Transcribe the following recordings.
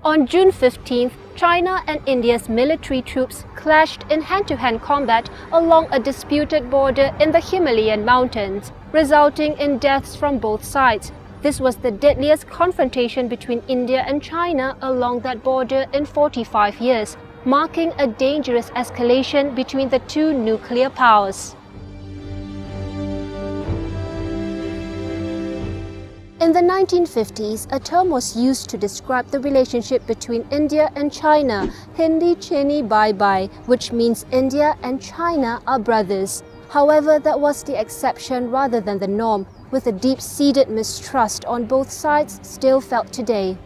On June 15th, China and India's military troops clashed in hand-to-hand combat along a disputed border in the Himalayan mountains, resulting in deaths from both sides. This was the deadliest confrontation between India and China along that border in 45 years, marking a dangerous escalation between the two nuclear powers. In the 1950s, a term was used to describe the relationship between India and China, Hindi Chini Bye Bye, which means India and China are brothers. However, that was the exception rather than the norm, with a deep-seated mistrust on both sides still felt today.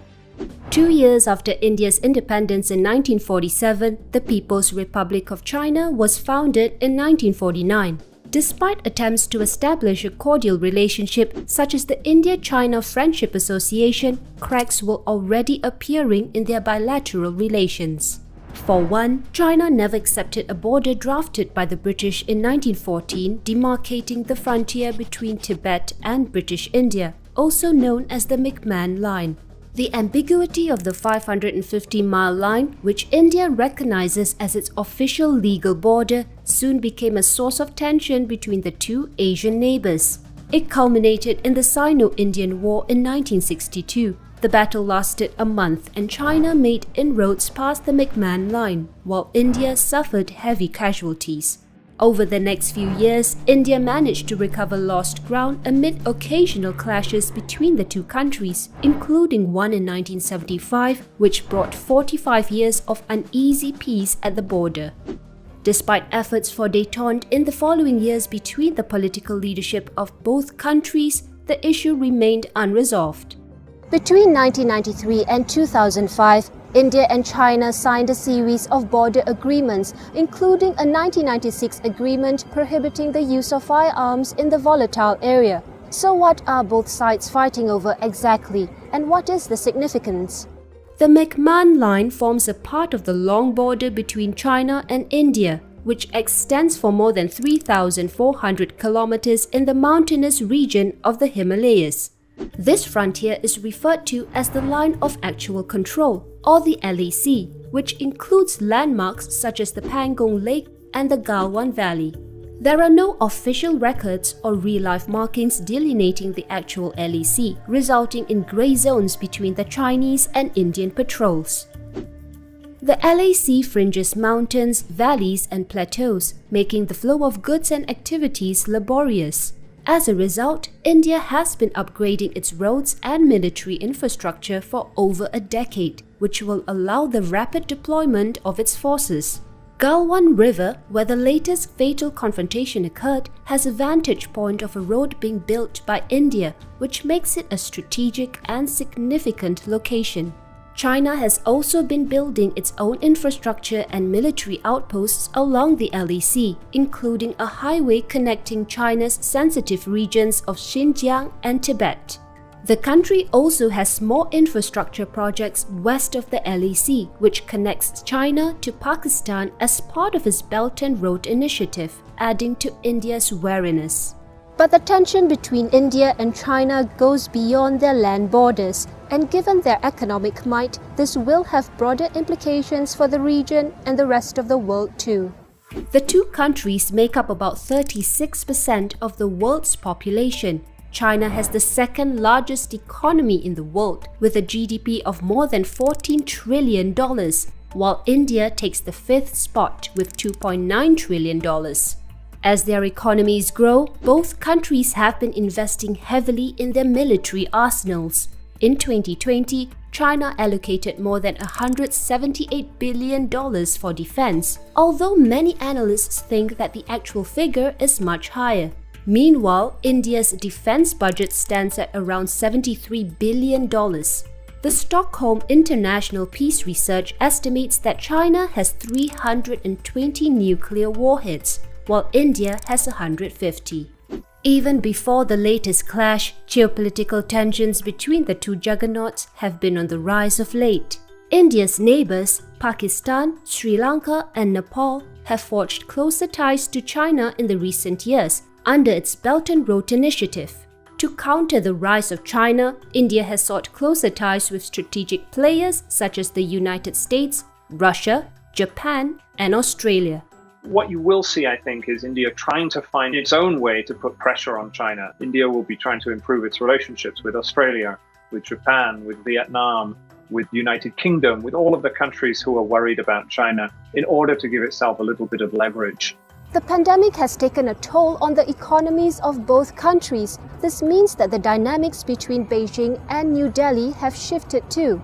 2 years after India's independence in 1947, the People's Republic of China was founded in 1949. Despite attempts to establish a cordial relationship such as the India-China Friendship Association, cracks were already appearing in their bilateral relations. For one, China never accepted a border drafted by the British in 1914 demarcating the frontier between Tibet and British India, also known as the McMahon Line. The ambiguity of the 550-mile line, which India recognizes as its official legal border, soon became a source of tension between the two Asian neighbors. It culminated in the Sino-Indian War in 1962. The battle lasted a month and China made inroads past the McMahon Line, while India suffered heavy casualties. Over the next few years, India managed to recover lost ground amid occasional clashes between the two countries, including one in 1975, which brought 45 years of uneasy peace at the border. Despite efforts for détente in the following years between the political leadership of both countries, the issue remained unresolved. Between 1993 and 2005, India and China signed a series of border agreements, including a 1996 agreement prohibiting the use of firearms in the volatile area. So what are both sides fighting over exactly, and what is the significance? The McMahon Line forms a part of the long border between China and India, which extends for more than 3,400 kilometers in the mountainous region of the Himalayas. This frontier is referred to as the Line of Actual Control, or the LAC, which includes landmarks such as the Pangong Lake and the Galwan Valley. There are no official records or real-life markings delineating the actual LAC, resulting in grey zones between the Chinese and Indian patrols. The LAC fringes mountains, valleys and plateaus, making the flow of goods and activities laborious. As a result, India has been upgrading its roads and military infrastructure for over a decade, which will allow the rapid deployment of its forces. Galwan River, where the latest fatal confrontation occurred, has a vantage point of a road being built by India, which makes it a strategic and significant location. China has also been building its own infrastructure and military outposts along the LAC, including a highway connecting China's sensitive regions of Xinjiang and Tibet. The country also has more infrastructure projects west of the LAC, which connects China to Pakistan as part of its Belt and Road Initiative, adding to India's wariness. But the tension between India and China goes beyond their land borders, and given their economic might, this will have broader implications for the region and the rest of the world too. The two countries make up about 36% of the world's population. China has the second largest economy in the world, with a GDP of more than $14 trillion, while India takes the fifth spot with $2.9 trillion. As their economies grow, both countries have been investing heavily in their military arsenals. In 2020, China allocated more than $178 billion for defense, although many analysts think that the actual figure is much higher. Meanwhile, India's defense budget stands at around $73 billion. The Stockholm International Peace Research estimates that China has 320 nuclear warheads, while India has 150. Even before the latest clash, geopolitical tensions between the two juggernauts have been on the rise of late. India's neighbors, Pakistan, Sri Lanka and Nepal, have forged closer ties to China in the recent years under its Belt and Road Initiative. To counter the rise of China, India has sought closer ties with strategic players such as the United States, Russia, Japan, and Australia. What you will see, I think, is India trying to find its own way to put pressure on China. India will be trying to improve its relationships with Australia, with Japan, with Vietnam, with the United Kingdom, with all of the countries who are worried about China, in order to give itself a little bit of leverage. The pandemic has taken a toll on the economies of both countries. This means that the dynamics between Beijing and New Delhi have shifted too.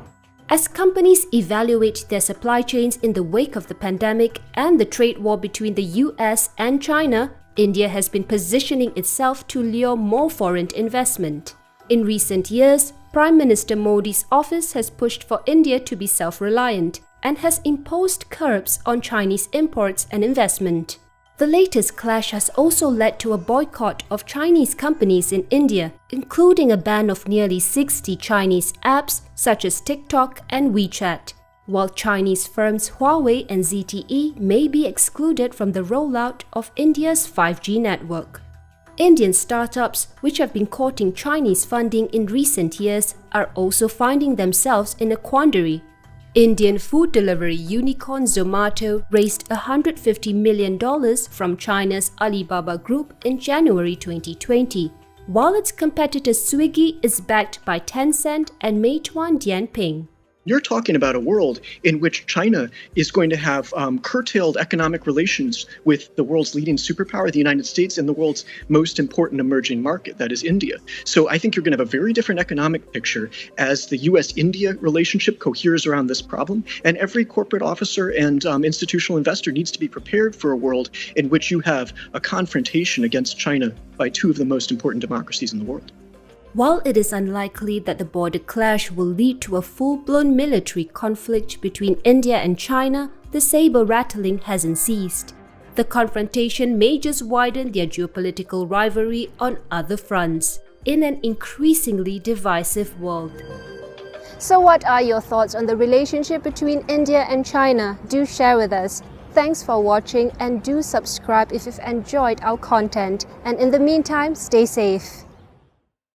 As companies evaluate their supply chains in the wake of the pandemic and the trade war between the US and China, India has been positioning itself to lure more foreign investment. In recent years, Prime Minister Modi's office has pushed for India to be self-reliant and has imposed curbs on Chinese imports and investment. The latest clash has also led to a boycott of Chinese companies in India, including a ban of nearly 60 Chinese apps such as TikTok and WeChat, while Chinese firms Huawei and ZTE may be excluded from the rollout of India's 5G network. Indian startups, which have been courting Chinese funding in recent years, are also finding themselves in a quandary. Indian food delivery unicorn Zomato raised $150 million from China's Alibaba Group in January 2020, while its competitor Swiggy is backed by Tencent and Meituan Dianping. You're talking about a world in which China is going to have curtailed economic relations with the world's leading superpower, the United States, and the world's most important emerging market, that is India. So I think you're going to have a very different economic picture as the US-India relationship coheres around this problem. And every corporate officer and institutional investor needs to be prepared for a world in which you have a confrontation against China by two of the most important democracies in the world. While it is unlikely that the border clash will lead to a full-blown military conflict between India and China, the saber-rattling hasn't ceased. The confrontation may just widen their geopolitical rivalry on other fronts, in an increasingly divisive world. So what are your thoughts on the relationship between India and China? Do share with us. Thanks for watching and do subscribe if you've enjoyed our content. And in the meantime, stay safe.